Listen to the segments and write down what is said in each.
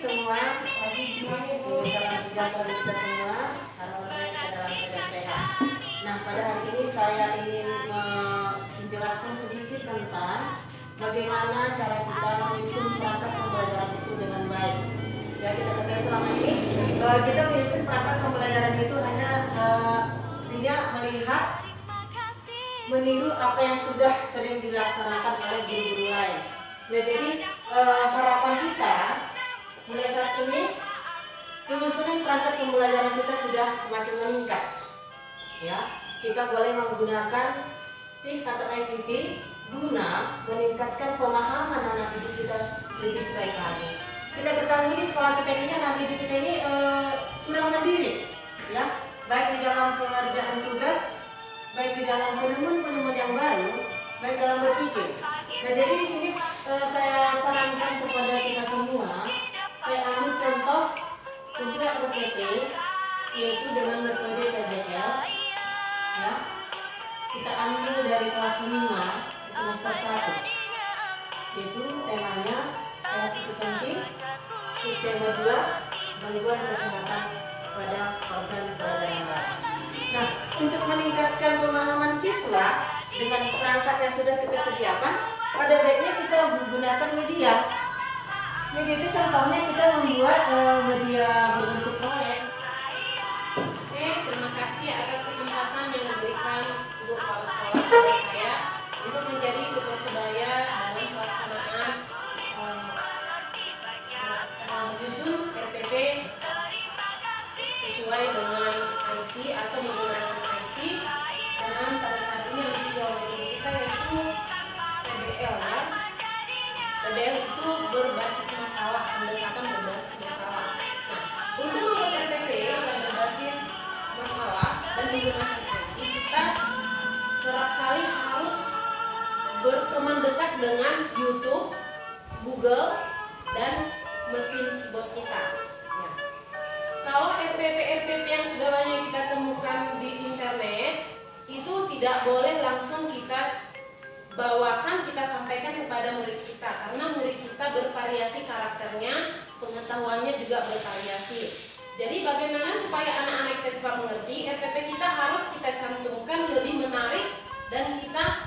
semua. Salam sejahtera kita semua. Harapan saya kita dalam keadaan sehat. Nah, pada hari ini saya ingin menjelaskan sedikit tentang bagaimana cara kita menyusun perangkat pembelajaran itu dengan baik. Ya, kita ketahui selama ini kita menyusun perangkat pembelajaran itu hanya tidak melihat, meniru apa yang sudah sering dilaksanakan oleh guru-guru lain. Ya, jadi harapan kita mulai saat ini penyusunan perangkat pembelajaran kita sudah semakin meningkat. Ya, kita boleh menggunakan TIK atau ICT guna meningkatkan pemahaman anak didik kita lebih baik lagi. Kita ketahui di sekolah kita ini anak didik kita ini kurang mandiri, ya, baik di dalam pengerjaan tugas, baik di dalam penemuan-penemuan yang baru, baik dalam berpikir. Nah, jadi di sini saya sarankan kepada kita semua, saya ambil contoh sebuah RPP, yaitu dengan metode PBL. Ya, kita ambil dari kelas 5 di semester 1, yaitu temanya sehat itu penting. Subtema 2, gangguan kesehatan pada organ peredaran darah. Nah, untuk meningkatkan pemahaman siswa dengan perangkat yang sudah kita sediakan, pada baiknya kita menggunakan media. Media itu contohnya kita membuat media berbentuk proyek. Oke, terima kasih atas kesempatan yang diberikan Ibu Kepala Sekolah kepada saya untuk menjadi tutor sebaya dalam pelaksanaan menyusun RPP sesuai dengan IT atau menggunakan IT dengan pada saat ini yang dijual oleh kita yaitu PBL, ya. PBL itu berbasis masalah, pendekatan berbasis masalah. Nah, untuk membuat RPP yang berbasis masalah dan menggunakan IT, kita kerap kali harus berteman dekat dengan YouTube, Google, dan mesin keyboard kita. Ya. Kalau RPP yang sudah banyak kita temukan di internet, itu tidak boleh langsung kita bawakan, kita sampaikan kepada murid kita, karena murid kita bervariasi karakternya, pengetahuannya juga bervariasi. Jadi bagaimana supaya anak-anak kita cepat mengerti, RPP kita harus kita cantumkan lebih menarik dan kita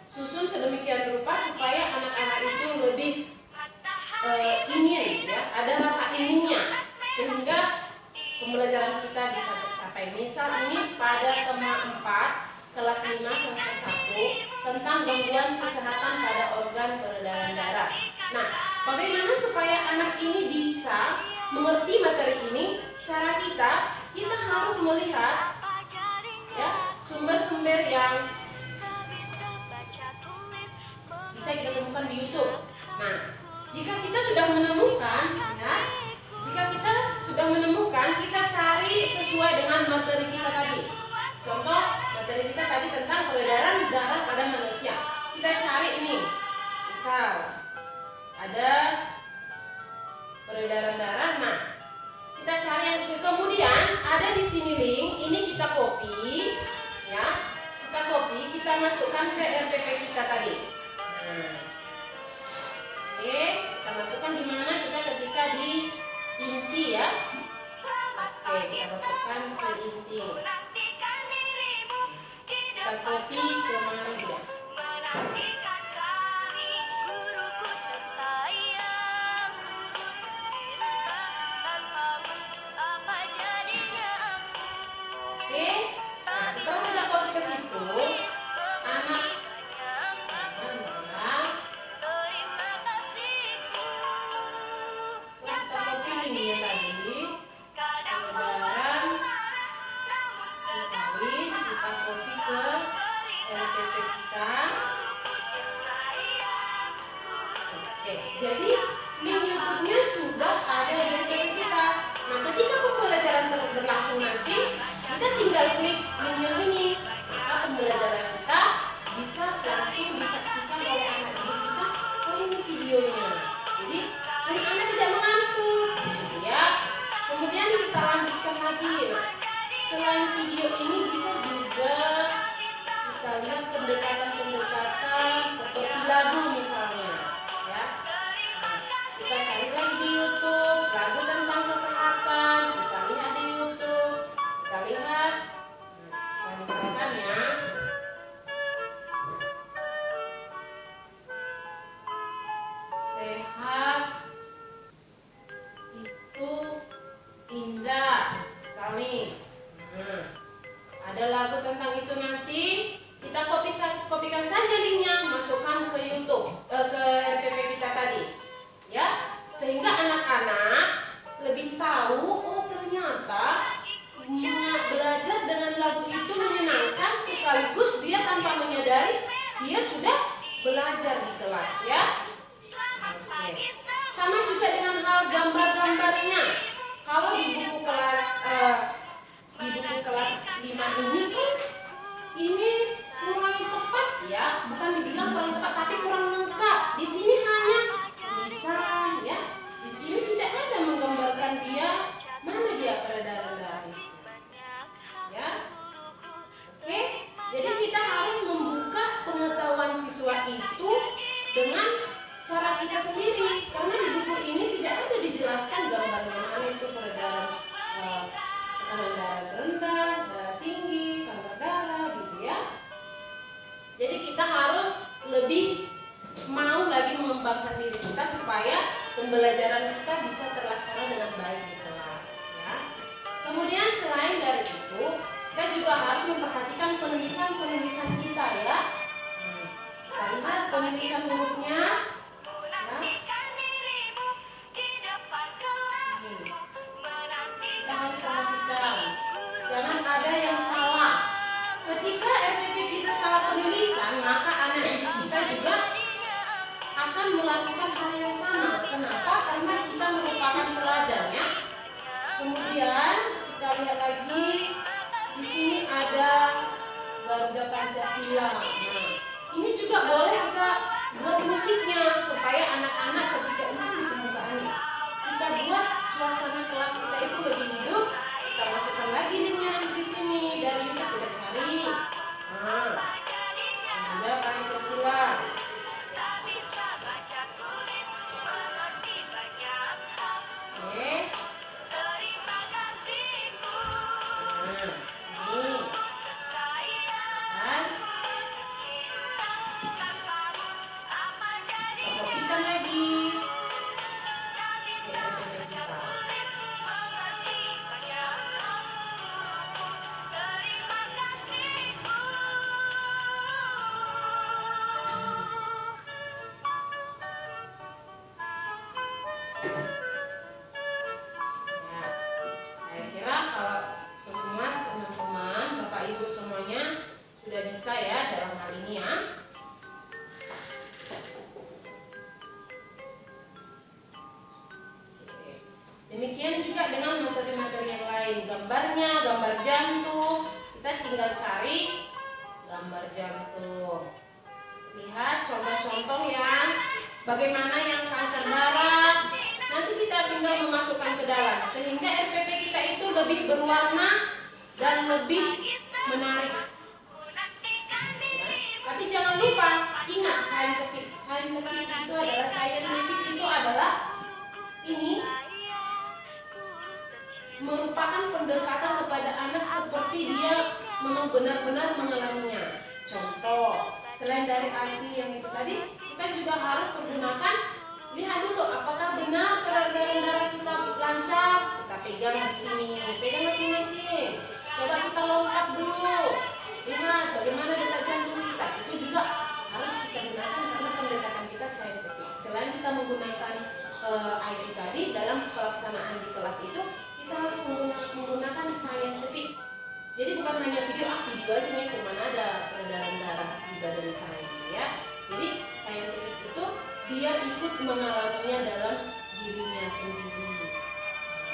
susun sedemikian rupa supaya anak-anak itu lebih ingin, ya, ada rasa inginnya, sehingga pembelajaran kita bisa tercapai. Misal ini pada tema 4 kelas 5 semester 1 tentang gangguan kesehatan pada organ peredaran darah. Nah, bagaimana supaya anak ini bisa mengerti materi ini? Cara kita harus melihat, ya, sumber-sumber yang bisa kita temukan di YouTube. Nah, jika kita sudah menemukan, ya, kita cari sesuai dengan materi kita tadi. Contoh materi kita tadi tentang peredaran darah pada manusia. Kita cari ini, misal ada peredaran darah. Nah, kita cari yang sesuai. Kemudian ada di sini link, ini kita copy, ya, kita masukkan ke RPP kita tadi. Nah, oke, kita masukkan di mana? Kita ketika di inti, ya. Oke, kita masukkan ke inti. Kita copy kemari, ya. Oke, nah setelah kita copy ke situ, anak kita copy linknya tadi, peredaran salin, kita copy ke RPP kita. Oke, jadi link YouTube-nya sudah ada di RPP kita. Nah, ketika pembelajaran berlangsung nanti, kita tinggal klik link yang ini, maka pembelajaran kita bisa langsung disaksikan oleh anak didik kita. Oh, ini videonya. Jadi anak-anak tidak mengantuk, gitu ya. Kemudian kita lanjutkan lagi. Selain video ini bisa juga kita lihat pendekatan-pendekatan seperti lagu misalnya, ya. Nah, kita cari lagi di YouTube. lebih tahu, oh ternyata belajar dengan lagu itu menyenangkan, sekaligus dia tanpa menyadari dia sudah belajar di kelas ya. Oke. Sama juga dengan hal gambar-gambarnya. Kalau di buku kelas 5 ini kan ini kurang tepat ya, bukan dibilang kurang tepat tapi kurang lengkap. Di sini hanya tulisan ya. Di sini tidak ada menggambarkan dia mana dia peredaran darah itu. Ya. Oke. Jadi kita harus membuka pengetahuan siswa itu dengan cara kita sendiri, karena di buku ini tidak ada dijelaskan gambarnya mana itu peredaran tekanan darah rendah, darah tinggi, kanker darah gitu ya. Jadi kita harus lebih mau lagi mengembangkan diri kita supaya pembelajaran kita bisa terlaksana dengan baik di kelas ya. Kemudian selain dari itu, kita juga harus memperhatikan penulisan kita ya. Kita lihat penulisan hurufnya ya. Kita harus perhatikan, jangan ada yang salah. Ketika RPP kita salah penulisan, maka anak didik kita juga akan melakukan hal yang sama. Kenapa? Karena kita merupakan teladan ya. Kemudian kita lihat lagi, di sini ada Garuda Pancasila. Nah, ini juga boleh kita buat musiknya supaya anak-anak ketika itu di pembukaannya kita buat suasana kelas kita itu lebih hidup. Kita masukkan lagi linknya nanti di sini dari YouTube, kita cari. Nah, Garuda Pancasila. Oke. Semuanya sudah bisa ya dalam hal ini ya. Oke. Demikian juga dengan materi-materi yang lain. Gambarnya, gambar jantung, kita tinggal cari gambar jantung. Lihat contoh-contoh yang bagaimana yang kanker darah. Nanti kita tinggal memasukkan ke dalam sehingga RPP kita itu lebih berwarna dan lebih menarik ya. Tapi jangan lupa ingat scientific itu adalah ini merupakan pendekatan kepada anak seperti dia memang benar-benar mengalaminya. Contoh, selain dari IT yang itu tadi, kita juga harus menggunakan, lihat dulu apakah benar peredaran darah kita lancar. Kita pegang di sini, pegang masing-masing. Coba kita lompat dulu, lihat bagaimana detak jantung kita. Itu juga harus kita gunakan karena pendekatan kita saintifik. Selain kita menggunakan IT tadi dalam pelaksanaan di kelas itu, kita harus menggunakan saintifik. Jadi bukan hanya video aja nih, mana ada peredaran darah di badan saya ya. Jadi saintifik itu dia ikut mengalaminya dalam dirinya sendiri.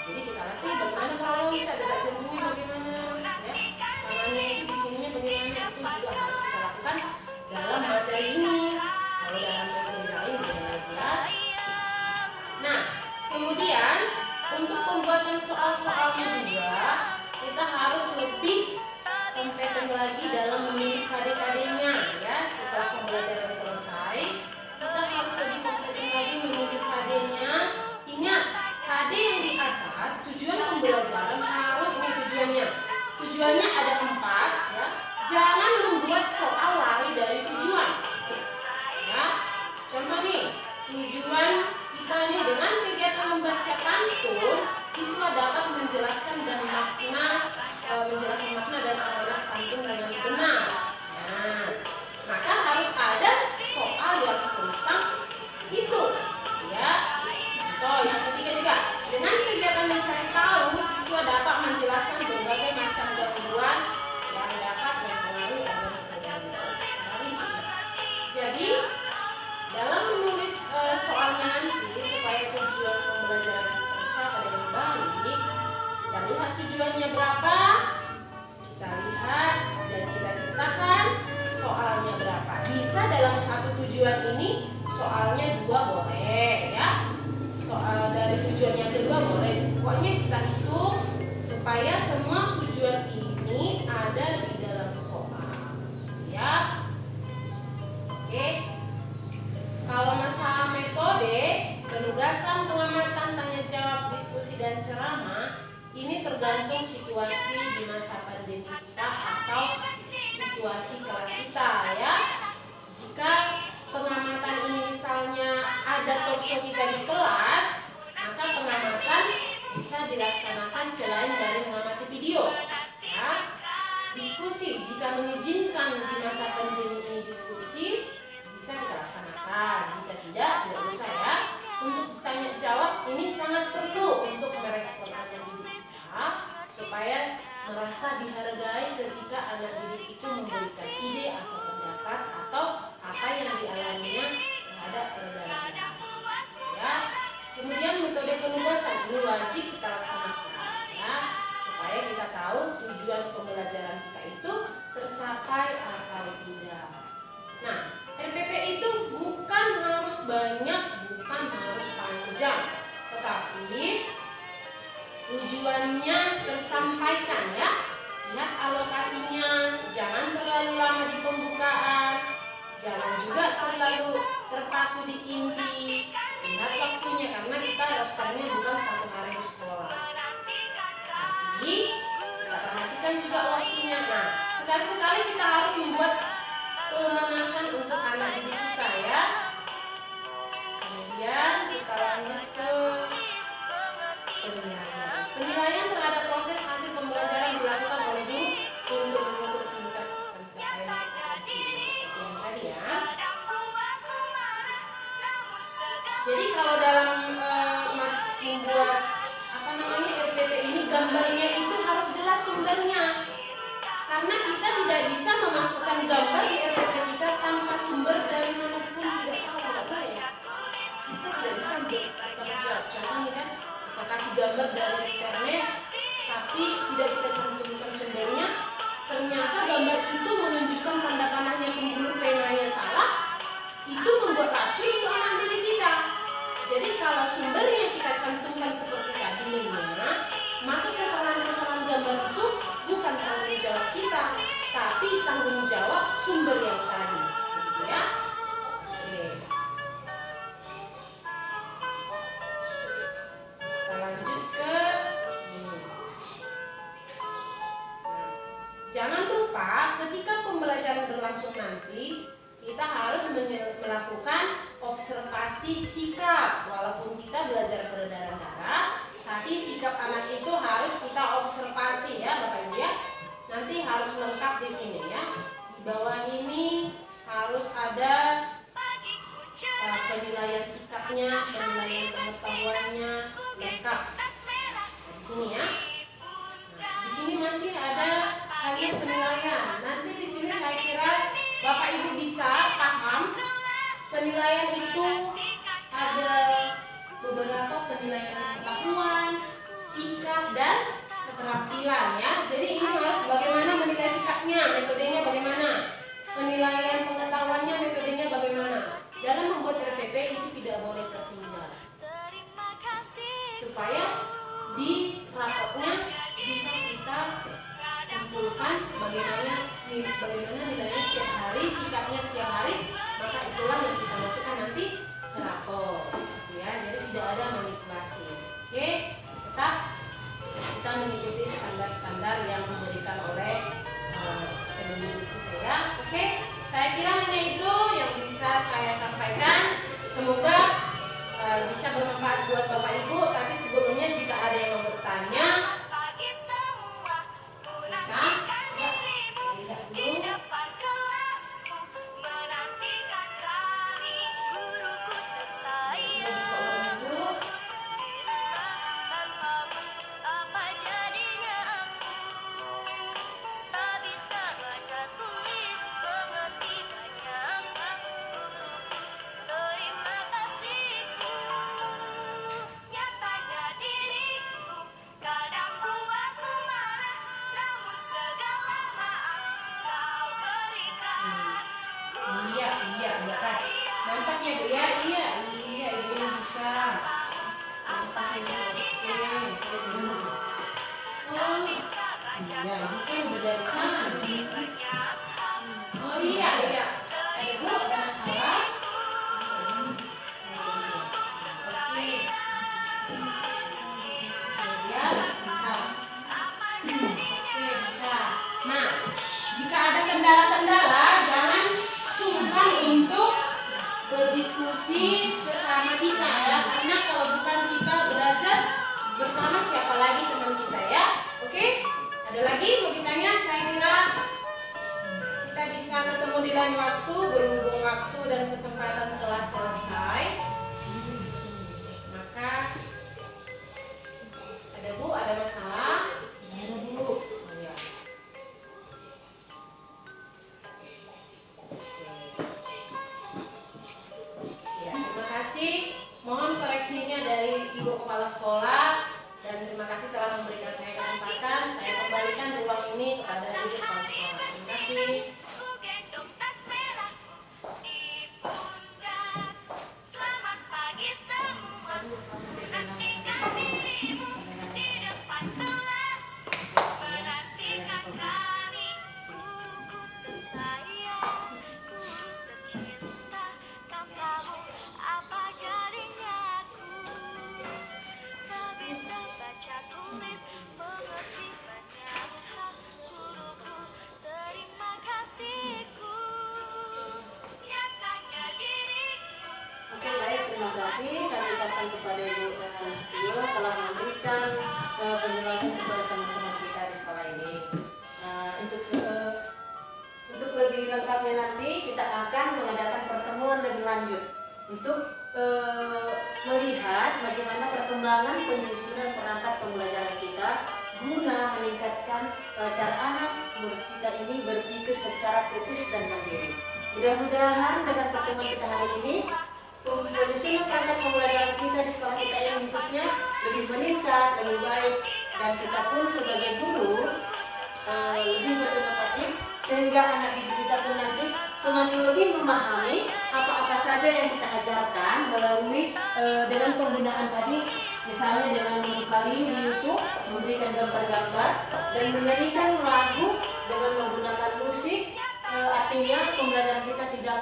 Jadi kita latih bagaimana kalau loncat, detak jantungnya bagaimana ya, tangannya itu di sininya bagaimana, itu juga harus kita lakukan dalam materi ini. Kalau dalam materi lain beda lagi ya. Nah, kemudian untuk pembuatan soal-soalnya juga kita harus lebih kompeten lagi dalam memilih KD-KD-nya ya. Setelah pembelajaran selesai, kita harus lebih kompeten lagi memilih KD-nya. Ingat, KD yang di atas tujuan pembelajaran harus nih tujuannya. Tujuannya ada 4 ya. Jangan membuat soal lari dari tujuan. Ya. Contoh nih, tujuan kita nih dengan kegiatan membaca pantun, siswa dapat menjelaskan makna dan amanat pantun dengan benar. Nah, maka harus ada tujuan mencari tahu, siswa dapat menjelaskan berbagai macam gangguan yang dapat mempengaruhi organ peredaran darah secara rinci. Jadi dalam menulis soalnya nanti supaya tujuan pembelajaran tercapai dengan baik, kita lihat tujuannya berapa, kita lihat dan kita ciptakan soalnya berapa. Bisa dalam satu tujuan ini soalnya 2 boleh ya. Soal dari tujuan yang kedua boleh. Pokoknya kita hitung supaya semua tujuan ini ada di dalam soal. Ya. Oke. Kalau masalah metode, penugasan, pengamatan, tanya jawab, diskusi dan ceramah ini tergantung situasi di masa pandemi kita atau situasi kelas kita ya. Jika pengamatan ini misalnya ada talkshow kita di kelas, maka pengamatan bisa dilaksanakan selain dari mengamati video ya. Diskusi, jika mengizinkan di masa pandemi ini diskusi, bisa kita laksanakan. Jika tidak usah ya. Untuk tanya jawab ini sangat perlu untuk merespon anak didik kita supaya merasa dihargai ketika anak didik itu memberikan ide atau pendapat atau apa yang dialaminya terhadap peredaran darah. Ya. Kemudian metode penugasan ini wajib kita laksanakan ya, supaya kita tahu tujuan pembelajaran kita itu tercapai atau tidak. Nah, RPP itu bukan harus banyak, bukan harus panjang, tetapi tujuannya tersampaikan ya. Lihat alokasinya, jangan terlalu lama di pembukaan, jangan juga terlalu terpaku di inti. Lihat waktunya, karena kita rosternya bukan 1 hari di sekolah. Tapi kita perhatikan juga waktunya. Nah, sekali-sekali kita harus membuat pemanasan untuk anak didik kita ya. Kemudian kita lanjut ke penilaian. Penilaian terhadap proses hasil pembelajaran dilakukan oleh guru untuk mengukur tingkat pencapaian kompetensi seperti yang tadi ya. Jadi kalau dalam membuat RPP ini, gambarnya itu harus jelas sumbernya. Karena kita tidak bisa memasukkan gambar di RPP kita tanpa sumber dari manapun, tidak tahu, tidak boleh. Kita tidak bisa bertanggung. Contohnya kan, kita kasih gambar dari internet, tapi tidak kita cantumkan sumbernya. Ternyata gambar itu menunjukkan tanda panahnya pembuluh penanya salah. Itu membuat racun untuk anak didik kita. Jadi kalau sumbernya kita cantumkan seperti tadi linknya, maka kesalahan-kesalahan gambar itu bukan tanggung jawab kita, tapi tanggung jawab sumber yang tadi, gitu ya. Oke. Kita lanjut ke jangan lupa ketika pembelajaran berlangsung nanti, kita harus melakukan observasi sikap. Walaupun kita belajar peredaran darah, tapi sikap anak itu harus kita observasi ya Bapak Ibu ya. Nanti harus lengkap di sini ya. Di bawah ini harus ada penilaian sikapnya, penilaian pengetahuannya lengkap. Di sini ya. Nah, di sini masih ada hanya penilaian. Nanti di sini saya kira Bapak Ibu bisa paham penilaian itu ada beberapa penilaian pengetahuan, sikap dan keterampilan ya. Jadi ini harus bagaimana menilai sikapnya, metodenya bagaimana, penilaian pengetahuannya, metodenya bagaimana. Dalam membuat RPP itu tidak boleh tertinggal, supaya di rapotnya bisa kita kumpulkan bagaimana nilainya setiap hari, sikapnya setiap hari. Maka itulah yang kita masukkan nanti ke rapor ya. Jadi tidak ada manipulasi. Oke, tetap kita mengikuti standar-standar yang diberikan oleh Kemendikbud kita ya. Oke, saya kira hanya itu yang bisa saya sampaikan. Semoga bisa bermanfaat buat Bapak Ibu. Tapi sebelumnya jika ada yang mau bertanya, bisa coba saya lihat dulu. Ya, ibu kan udah dari sana. Oh iya, iya. Ada bu, ada masalah? Oke. Ya, bisa. Oke, bisa. Nah, jika ada kendala-kendala, jangan sungkan untuk berdiskusi sesama kita ya. Karena kalau bukan kita belajar bersama, siapa lagi teman kita ya? Oke? Ada lagi mau ditanya? Saya kira kita bisa ketemu di lain waktu, berhubung waktu dan kesempatan telah selesai. Maka ada bu, ada masalah? Ada Bu. Oh, ya. Ya, terima kasih. Mohon koreksinya dari Ibu Kepala Sekolah dan terima kasih telah memberikan saya kesempatan. Saya kembalikan ruang ini kepada Ibu Kepala Sekolah. Terima kasih. Oke, baik, terima kasih kami ucapkan kepada Ibu Setio telah memberikan penjelasan kepada teman-teman kita di sekolah ini. Untuk lebih lengkapnya nanti kita akan mengadakan pertemuan lebih lanjut untuk melihat bagaimana perkembangan penyusunan perangkat pembelajaran kita guna meningkatkan cara anak murid kita ini berpikir secara kritis dan mandiri. Mudah-mudahan dengan pertemuan kita hari ini penyusunan perangkat pembelajaran kita di sekolah kita ini khususnya lebih meningkat, lebih baik, dan kita pun sebagai guru lebih berinovatif sehingga anak didik kita pun nanti semakin lebih memahami apa-apa saja yang kita ajarkan melalui dengan penggunaan tadi, misalnya dengan membuka link di YouTube, memberikan gambar-gambar dan menyanyikan lagu dengan menggunakan musik. Artinya pembelajaran kita tidak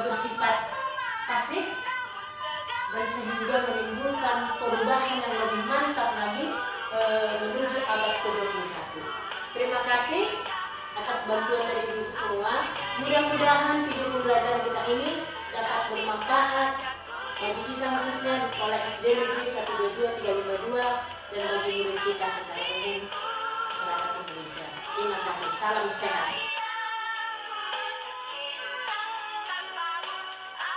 bersifat pasif dan sehingga menimbulkan perubahan yang lebih mantap lagi menuju abad ke-21. Terima kasih atas bantuan dari ibu semua. Mudah-mudahan video pembelajaran kita ini dapat bermanfaat bagi kita khususnya di sekolah SD Negeri 122 352 dan bagi murid kita secara umum masyarakat Indonesia. Terima kasih. Salam sehat.